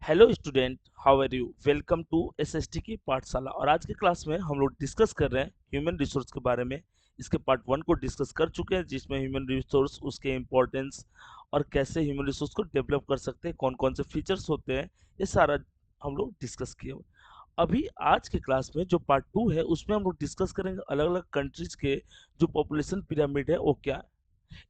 Hello student, how are you. Welcome to SST की पाठशाला। और आज के क्लास में हम लोग डिस्कस कर रहे हैं ह्यूमन रिसोर्स के बारे में। इसके पार्ट वन को डिस्कस कर चुके हैं, जिसमें ह्यूमन रिसोर्स, उसके इम्पोर्टेंस और कैसे ह्यूमन रिसोर्स को डेवलप कर सकते हैं, कौन कौन से फीचर्स होते हैं, ये सारा हम लोग डिस्कस किए हुए। अभी आज के क्लास में जो पार्ट टू है, उसमें हम लोग डिस्कस करेंगे अलग अलग कंट्रीज के जो पॉपुलेशन पिरामिड है वो क्या है,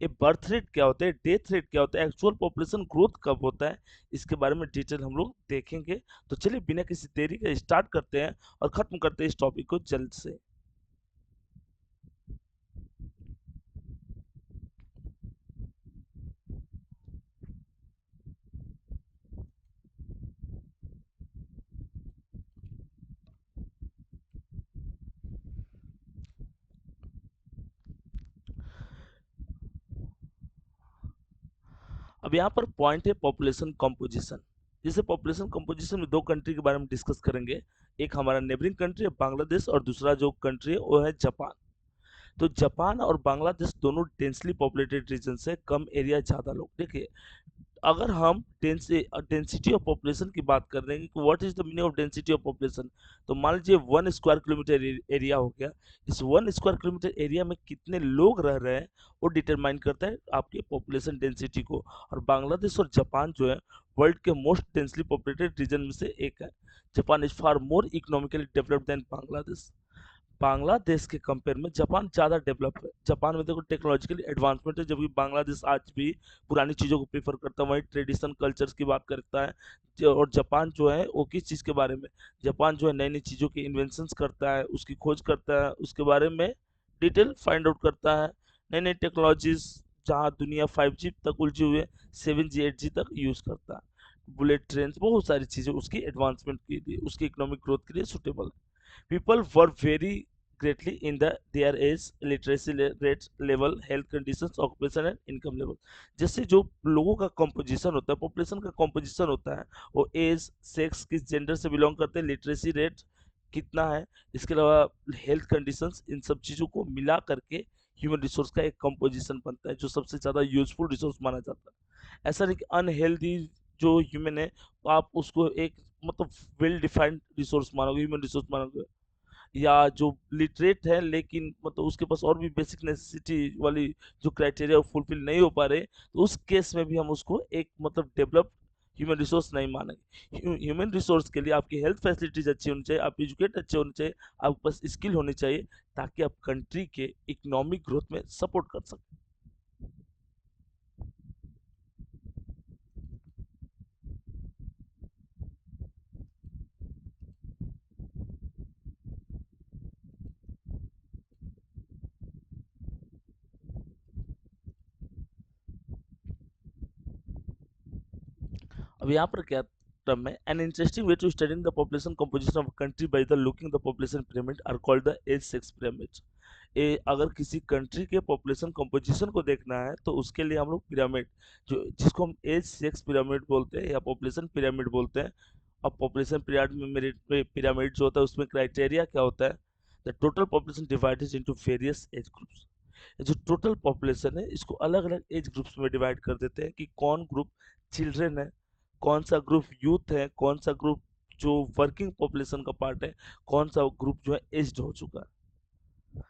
ये बर्थ रेट क्या होता है, डेथ रेट क्या होता है, एक्चुअल पॉपुलेशन ग्रोथ कब होता है, इसके बारे में डिटेल हम लोग देखेंगे। तो चलिए बिना किसी देरी के स्टार्ट करते हैं और खत्म करते हैं इस टॉपिक को जल्द से। अब यहाँ पर पॉइंट है पॉपुलेशन कंपोजिशन। जैसे पॉपुलेशन कंपोजिशन में दो कंट्री के बारे में डिस्कस करेंगे। एक हमारा नेबरिंग कंट्री है बांग्लादेश, और दूसरा जो कंट्री है वो है जापान। तो जापान और बांग्लादेश दोनों डेंसली पॉपुलेटेड रीजन है, कम एरिया ज्यादा लोग। देखिए, अगर हम डेंसिटी ऑफ पॉपुलेशन की बात कर रहे हैं कि what is the meaning of density of population, तो मान लीजिए 1 स्क्वायर किलोमीटर एरिया हो गया। इस 1 स्क्वायर किलोमीटर एरिया में कितने लोग रह रहे हैं वो डिटरमाइन करता है आपके पॉपुलेशन डेंसिटी को। और बांग्लादेश और जापान जो है वर्ल्ड के मोस्ट डेंसली पॉपुलेटेड रीजन में से एक है। Japan is far more economically developed than Bangladesh. Bangladesh के कंपेयर में जापान ज़्यादा डेवलप है। जापान में देखो टेक्नोलॉजिकली एडवांसमेंट है, जबकि बांग्लादेश आज भी पुरानी चीज़ों को प्रीफर करता है, वहीं ट्रेडिशन कल्चर्स की बात करता है। और जापान जो है वो किस चीज़ के बारे में, जापान जो है नई नई चीज़ों की इन्वेंशंस करता है, उसकी खोज करता है, उसके बारे में डिटेल फाइंड आउट करता है। नई नई टेक्नोलॉजीज, जहाँ दुनिया 5G तक उलझी हुई है, 7G 8G तक यूज़ करता है। बुलेट ट्रेन, बहुत सारी चीज़ें उसकी एडवांसमेंट के लिए, उसकी इकोनॉमिक ग्रोथ के लिए सुटेबल है। People were very greatly in their age, literacy rates level, health conditions, occupation and income level। जैसे जो लोगों का कंपोजिशन होता है, पॉपुलेशन का कंपोजिशन होता है, वो एज, सेक्स, किस जेंडर से बिलोंग करते हैं, लिटरेसी रेट कितना है, इसके अलावा हेल्थ कंडीशंस, इन सब चीज़ों को मिला करके ह्यूमन रिसोर्स का एक कंपोजिशन बनता है, जो सबसे ज़्यादा यूजफुल रिसोर्स माना जाता है। ऐसा नहीं कि अनहेल्दी जो ह्यूमन है आप उसको एक मतलब वेल डिफाइंड रिसोर्स मानोगे, ह्यूमन रिसोर्स मानोगे। या जो लिटरेट है लेकिन मतलब उसके पास और भी बेसिक नेसेसिटी वाली जो क्राइटेरिया फुलफिल नहीं हो पा रहे, तो उस केस में भी हम उसको एक मतलब डेवलप्ड ह्यूमन रिसोर्स नहीं मानेंगे। ह्यूमन रिसोर्स के लिए आपकी हेल्थ फैसिलिटीज अच्छी होनी चाहिए, आप एजुकेट अच्छे होने चाहिए, आपके पास स्किल होनी चाहिए, ताकि आप कंट्री के इकोनॉमिक ग्रोथ में सपोर्ट कर सकें। अब यहाँ पर क्या टर्म है, an interesting way to study the population composition of country by the looking the population pyramid are called the age sex pyramid. अगर किसी कंट्री के पॉपुलेशन कंपोजिशन को देखना है तो उसके लिए हम लोग पिरामिड, जो जिसको हम एज सेक्स पिरामिड बोलते हैं या पॉपुलेशन पिरामिड बोलते हैं। अब पॉपुलेशन पिरामिड जो होता है उसमें क्राइटेरिया क्या होता है, the total population divided into various age groups. जो टोटल पॉपुलेशन है इसको अलग अलग एज ग्रुप्स में डिवाइड कर देते हैं कि कौन ग्रुप चिल्ड्रन है, कौन सा ग्रुप यूथ है, कौन सा ग्रुप जो वर्किंग पॉपुलेशन का पार्ट है, कौन सा ग्रुप जो है एज्ड हो चुका है।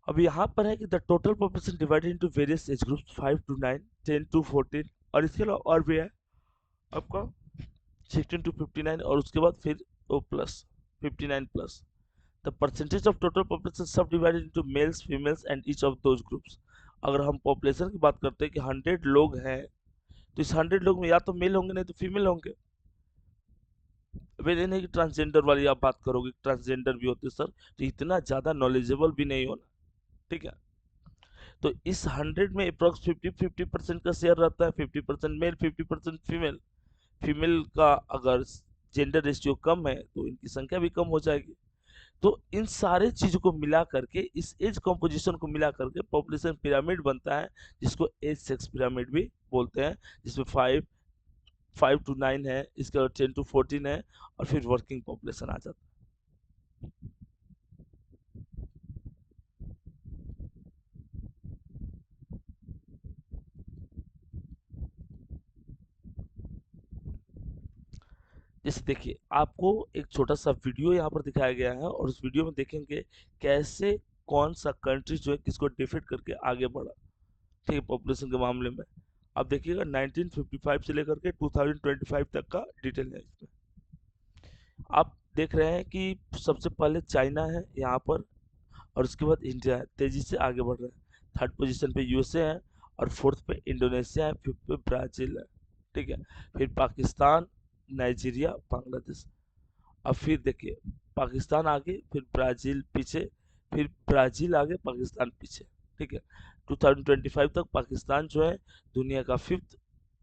अब यहाँ पर है कि the total population divided into various age groups 5 to 9, 10 to 14, और इसके अलावा और भी है आपका 16 to 59, और उसके बाद फिर O plus 59 plus. The percentage of total population सब divided into males, females and each of those groups. अगर हम पॉपुलेशन की बात करते हैं कि 100 लोग हैं, तो इस 100 लोग में या तो मेल होंगे नहीं तो फीमेल होंगे। वे नहीं कि ट्रांसजेंडर वाली आप बात करोगे, ट्रांसजेंडर भी होते सर, तो इतना ज़्यादा नॉलेजेबल भी नहीं होना। ठीक है, तो इस 100 में अप्रॉक्स 50-50% का शेयर रहता है, 50% मेल, 50% फीमेल। फीमेल का अगर जेंडर रेशियो कम है तो इनकी संख्या भी कम हो जाएगी। तो इन सारे चीज़ों को मिला करके, इस एज कंपोजिशन को मिला करके पॉपुलेशन पिरामिड बनता है, जिसको एज सेक्स पिरामिड भी बोलते हैं। जिसमें 5 to 9 है, इसके बाद 10 to 14 है, और फिर वर्किंग पॉपुलेशन आ जाता जैसे देखिए, आपको एक छोटा सा वीडियो यहाँ पर दिखाया गया है और उस वीडियो में देखेंगे कैसे कौन सा कंट्री जो है किसको डिफीट करके आगे बढ़ा। ठीक है, पॉपुलेशन के मामले में आप देखिएगा 1955 से लेकर के 2025 तक का डिटेल है इसमें। आप देख रहे हैं कि सबसे पहले चाइना है यहाँ पर, और उसके बाद इंडिया है, तेजी से आगे बढ़ रहा है। थर्ड पोजीशन पे यूएसए है, और फोर्थ पे इंडोनेशिया है, फिफ्थ पे ब्राजील है। ठीक है, फिर पाकिस्तान, नाइजीरिया, बांग्लादेश। अब फिर देखिए, पाकिस्तान आगे, फिर ब्राजील पीछे, फिर ब्राजील आगे, पाकिस्तान पीछे। ठीक है, 2025 तक पाकिस्तान जो है दुनिया का फिफ्थ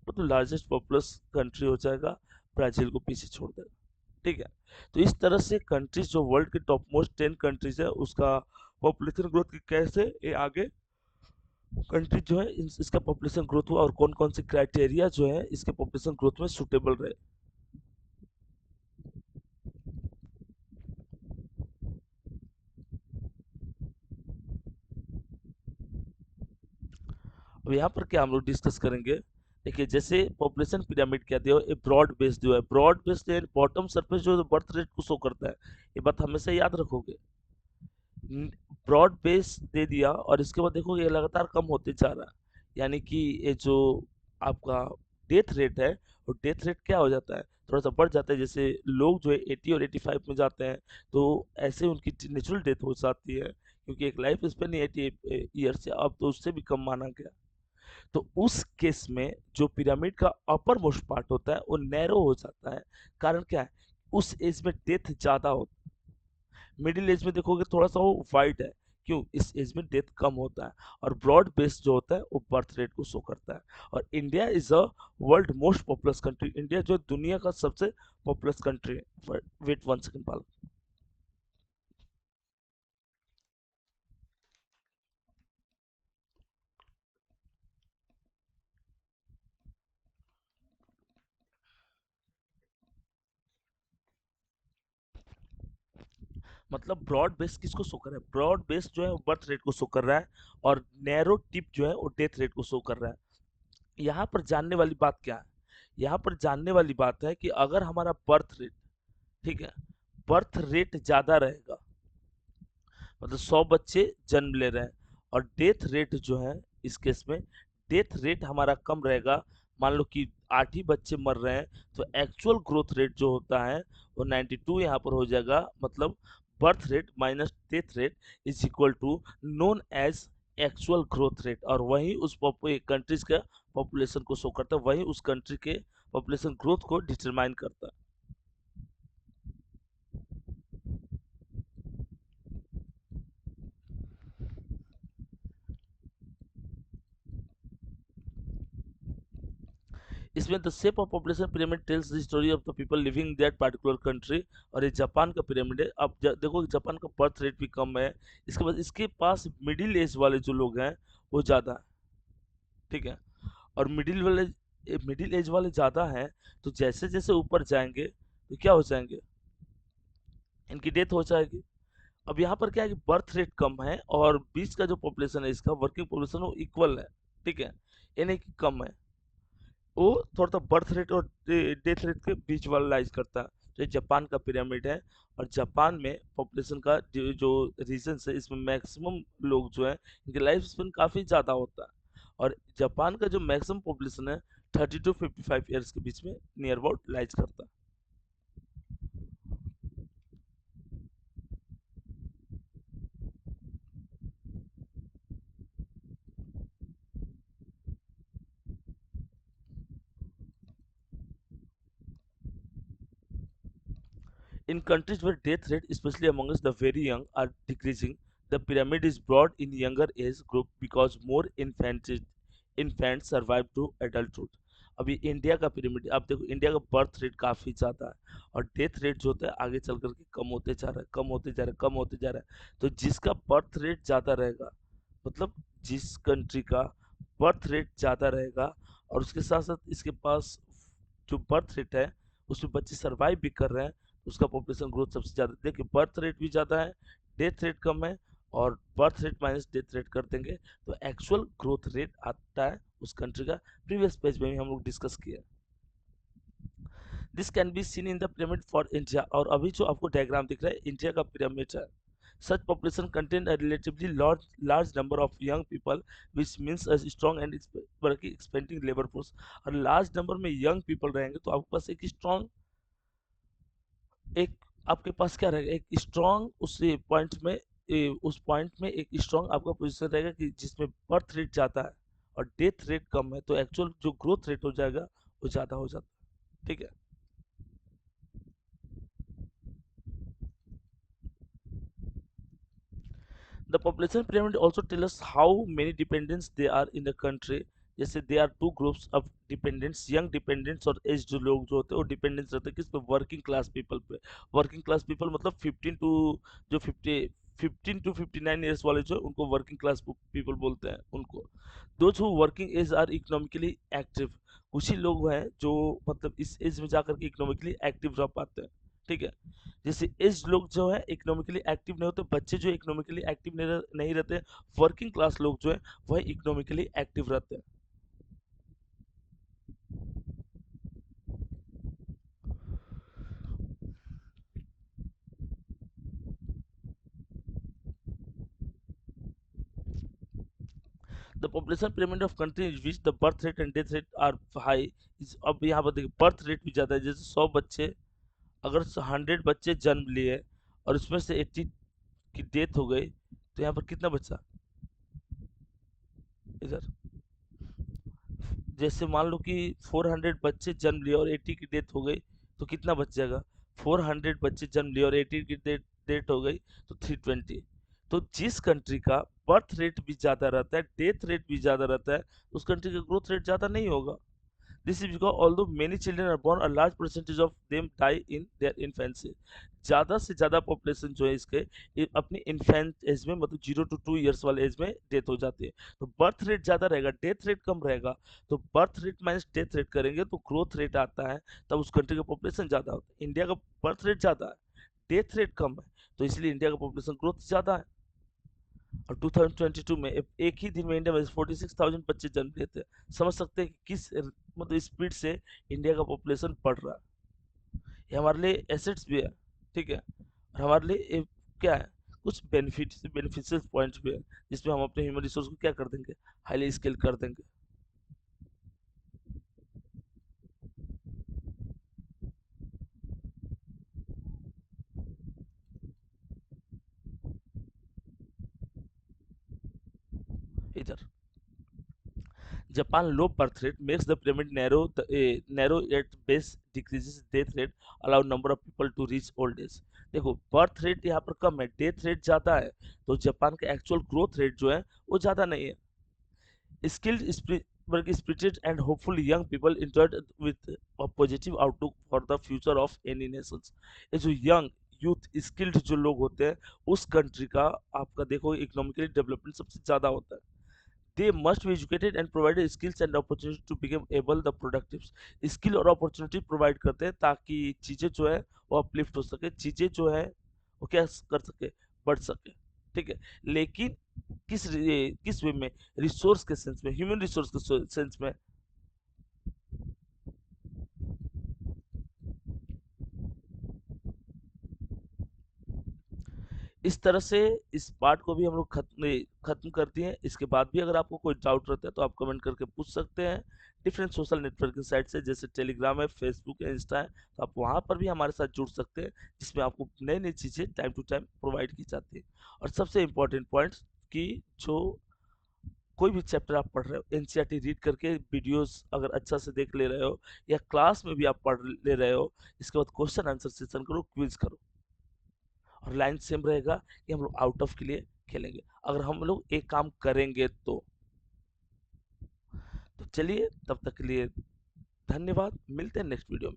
मतलब लार्जेस्ट पॉपुलस कंट्री हो जाएगा, ब्राजील को पीछे छोड़ देगा। ठीक है, तो इस तरह से कंट्रीज जो वर्ल्ड के टॉप मोस्ट 10 कंट्रीज है उसका पॉपुलेशन ग्रोथ की कैसे ये आगे कंट्री जो है इसका पॉपुलेशन ग्रोथ हुआ, और कौन कौन से क्राइटेरिया जो है इसके पॉपुलेशन ग्रोथ में सुटेबल रहे। अब यहाँ पर क्या हम लोग डिस्कस करेंगे। देखिए, जैसे पॉपुलेशन पिरामिड कहते हो, ये ब्रॉड बेस्ड जो है, ब्रॉड बेस्ड बॉटम सरफेस जो बर्थ रेट को शो करता है, ये बात हमेशा याद रखोगे। ब्रॉड बेस दे दिया और इसके बाद देखोगे ये लगातार कम होते जा रहा है, यानी कि ये जो आपका डेथ रेट है, वो डेथ रेट क्या हो जाता है, थोड़ा सा बढ़ जाता है। जैसे लोग जो है 80 और 85 में जाते हैं, तो ऐसे उनकी नेचुरल डेथ हो जाती है, क्योंकि एक लाइफ स्पेन 80 ईयर से अब तो उससे भी कम माना गया। तो उस केस में जो पिरामिड का अपर मोस्ट पार्ट होता है वो नैरो हो जाता है। कारण क्या है, उस एज में डेथ ज्यादा होता है। मिडिल एज में देखोगे थोड़ा सा वो वाइड है, क्यों, इस एज में डेथ कम होता है। और ब्रॉड बेस जो होता है वो बर्थ रेट को शो करता है। और India is a world most populous country, India जो दुनिया का सबसे पॉपुलस कंट्री है। वेट वन सेकंड पाल। मतलब ब्रॉड बेस किसको शो कर रहा है, ब्रॉड बेस जो है वो बर्थ रेट को शो कर रहा है, और नैरो टिप जो है वो डेथ रेट को शो कर रहा है। यहाँ पर जानने वाली बात क्या है, यहाँ पर जानने वाली बात है कि अगर हमारा बर्थ रेट, ठीक है, बर्थ रेट ज्यादा रहेगा, मतलब 100 बच्चे जन्म ले रहे हैं, और डेथ रेट जो है इस केस में डेथ रेट हमारा कम रहेगा, मान लो कि 8 ही बच्चे मर रहे हैं, तो एक्चुअल ग्रोथ रेट जो होता है वो 92 यहाँ पर हो जाएगा। मतलब birth rate minus death rate is equal to known as actual growth rate, और वही उस कंट्रीज का पॉपुलेशन को शो करता है, वही उस कंट्री के पॉपुलेशन ग्रोथ को डिटरमाइन करता है। इसमें the shape of population pyramid tells the story of the people living in that particular country. और ये जापान का पिरामिड है। अब देखो जापान का बर्थ रेट भी कम है, इसके बाद इसके पास मिडिल एज वाले जो लोग हैं वो ज़्यादा है। ठीक है, और मिडिल एज वाले ज़्यादा हैं, तो जैसे जैसे ऊपर जाएंगे तो क्या हो जाएंगे, इनकी डेथ हो जाएगी। अब यहाँ पर क्या है कि बर्थ रेट कम है, और बीच का जो पॉपुलेशन है इसका वर्किंग पॉपुलेशन वो इक्वल है। ठीक है, ये नहीं कि कम है, वो थोड़ा सा बर्थ रेट और डेथ रेट के बीच वाला लाइज करता है। तो ये जापान का पिरामिड है, और जापान में पॉपुलेशन का जो रीजन है, इसमें मैक्सिमम लोग जो है इनकी लाइफ स्पेन काफ़ी ज़्यादा होता है। और जापान का जो मैक्सिमम पॉपुलेशन है 30 to 55 ईयर्स के बीच में नियर अबाउट लाइज करता है। In countries where death rate, especially amongst the very young, are decreasing, the pyramid is broad in younger age group because more infants survive to adulthood. अभी India का pyramid आप देखो, India का birth rate काफ़ी ज़्यादा है, और death rate जो होता है आगे चल करके कम होते जा रहा है, कम होते जा रहा है, कम होते जा रहा है। तो जिसका बर्थ रेट ज़्यादा रहेगा, मतलब जिस कंट्री का बर्थ रेट ज़्यादा रहेगा, और उसके साथ साथ इसके पास जो बर्थ रेट है उसमें बच्चे सर्वाइव भी कर रहे हैं, उसका पॉपुलेशन ग्रोथ सबसे ज़्यादा। देखिए, बर्थ रेट भी ज़्यादा है, डेथ रेट कम है, और birth rate minus death rate कर देंगे तो एक्चुअल ग्रोथ रेट आता है उस कंट्री का। प्रीवियस पेज में भी हम लोग डिस्कस किया। This can be seen in the pyramid for India. और अभी जो आपको डायग्राम दिख रहा है इंडिया का पिरामिड है। Such population contain a relatively large number of young people, which means a strong and working expanding labor force। और large number में young people रहेंगे तो आपके पास एक आपके पास क्या रहेगा, एक स्ट्रॉन्ग उस पॉइंट में उस पॉइंट में एक स्ट्रॉन्ग आपका पोजीशन रहेगा कि जिसमें बर्थ रेट ज़्यादा है और डेथ रेट कम है, तो एक्चुअल जो ग्रोथ रेट हो जाएगा वो ज़्यादा हो जाता है। ठीक है। The population pyramid also tell us how many dependents there are in the country। जैसे there are two groups of dependents, young dependents और एज्ड लोग जो होते हैं वो डिपेंडेंट्स रहते हैं किस पे, वर्किंग क्लास पीपल पे। वर्किंग क्लास पीपल मतलब 15 टू जो 59 ईयर्स वाले जो उनको वर्किंग क्लास पीपल बोलते हैं उनको। Those who working age are economically active. कुछ ही लोग हैं जो मतलब इस एज में जाकर के इकोनॉमिकली एक्टिव रह पाते हैं। ठीक है। जैसे एज लोग जो है इकोनॉमिकली एक्टिव नहीं होते, बच्चे जो इकोनॉमिकली एक्टिव नहीं रहते, वर्किंग क्लास लोग जो है वह इकोनॉमिकली एक्टिव रहते हैं। The population pyramid of country in which the birth rate and death rate are high is. अब यहाँ पर देखिए बर्थ रेट भी ज़्यादा है। जैसे 100 बच्चे, अगर 100 बच्चे जन्म लिए और उसमें से 80 की डेथ हो गई तो यहाँ पर कितना बच्चा इधर, जैसे मान लो कि 400 बच्चे जन्म लिए और 80 की डेथ हो गई तो कितना बच जाएगा। 400 बच्चे जन्म लिए और 80 की डेथ हो गई तो 320। तो जिस कंट्री का बर्थ रेट भी ज्यादा रहता है, डेथ रेट भी ज्यादा रहता है, उस कंट्री का ग्रोथ रेट ज्यादा नहीं होगा। This is because although many children are born, a large percentage of them die in their infancy। ज़्यादा से ज़्यादा पॉपुलेशन जो है इसके अपनी इन्फेंट एज में मतलब 0 to 2 ईयर्स वाले एज में डेथ हो जाती है। तो बर्थ रेट ज़्यादा रहेगा, डेथ रेट कम रहेगा। तो birth rate minus death rate करेंगे तो ग्रोथ रेट आता है, तब उस कंट्री का पॉपुलेशन ज़्यादा होता है। इंडिया का बर्थ रेट ज़्यादा है, डेथ रेट कम है, तो इसलिए इंडिया का पॉपुलेशन ग्रोथ ज़्यादा है। और 2022 में एक ही दिन में इंडिया में 46,000 बच्चे जन्म लेते हैं। समझ सकते हैं कि किस मतलब स्पीड से इंडिया का पॉपुलेशन बढ़ रहा है। ये हमारे लिए एसेट्स भी है। ठीक है। और हमारे लिए क्या है, कुछ बेनिफिशियल पॉइंट्स भी है जिसमें हम अपने ह्यूमन रिसोर्स को क्या कर देंगे, हाईली स्केल कर देंगे। इधर Japan low birth rate makes the pyramid narrow at base, decreases death rate, allow number of people to reach old age। देखो बर्थ रेट यहाँ पर कम है, डेथ रेट ज्यादा है, तो जापान का एक्चुअल ग्रोथ रेट जो है वो ज्यादा नहीं है। Skilled, spirited and hopeful young people enjoyed with a positive outlook for the future of any nations। ये जो यंग यूथ स्किल्ड जो लोग होते हैं उस कंट्री का आपका देखो इकोनॉमिकली डेवलपमेंट सबसे ज्यादा होता है। They must be educated and provided skills and opportunity to become able the productive. Skill और अपॉर्चुनिटी प्रोवाइड करते हैं ताकि चीज़ें जो है वो अपलिफ्ट हो सके, चीज़ें जो है वो क्या कर सके, बढ़ सके। ठीक है। लेकिन किस वे में, रिसोर्स के सेंस में, ह्यूमन रिसोर्स के सेंस में। इस तरह से इस पार्ट को भी हम लोग खत्म करते हैं। इसके बाद भी अगर आपको कोई डाउट रहता है तो आप कमेंट करके पूछ सकते हैं। डिफरेंट सोशल नेटवर्किंग साइट से जैसे टेलीग्राम है, फेसबुक है, इंस्टा है, तो आप वहाँ पर भी हमारे साथ जुड़ सकते हैं जिसमें आपको नई नई चीज़ें टाइम टू टाइम प्रोवाइड की जाती है। और सबसे इम्पोर्टेंट पॉइंट कि जो कोई भी चैप्टर आप पढ़ रहे हो एनसीईआरटी रीड करके वीडियोस अगर अच्छा से देख ले रहे हो या क्लास में भी आप पढ़ ले रहे हो, इसके बाद क्वेश्चन आंसर सेशन करो, क्विज करो। और लाइन सेम रहेगा कि हम लोग आउट ऑफ के लिए खेलेंगे अगर हम लोग एक काम करेंगे तो चलिए तब तक के लिए धन्यवाद, मिलते हैं नेक्स्ट वीडियो में।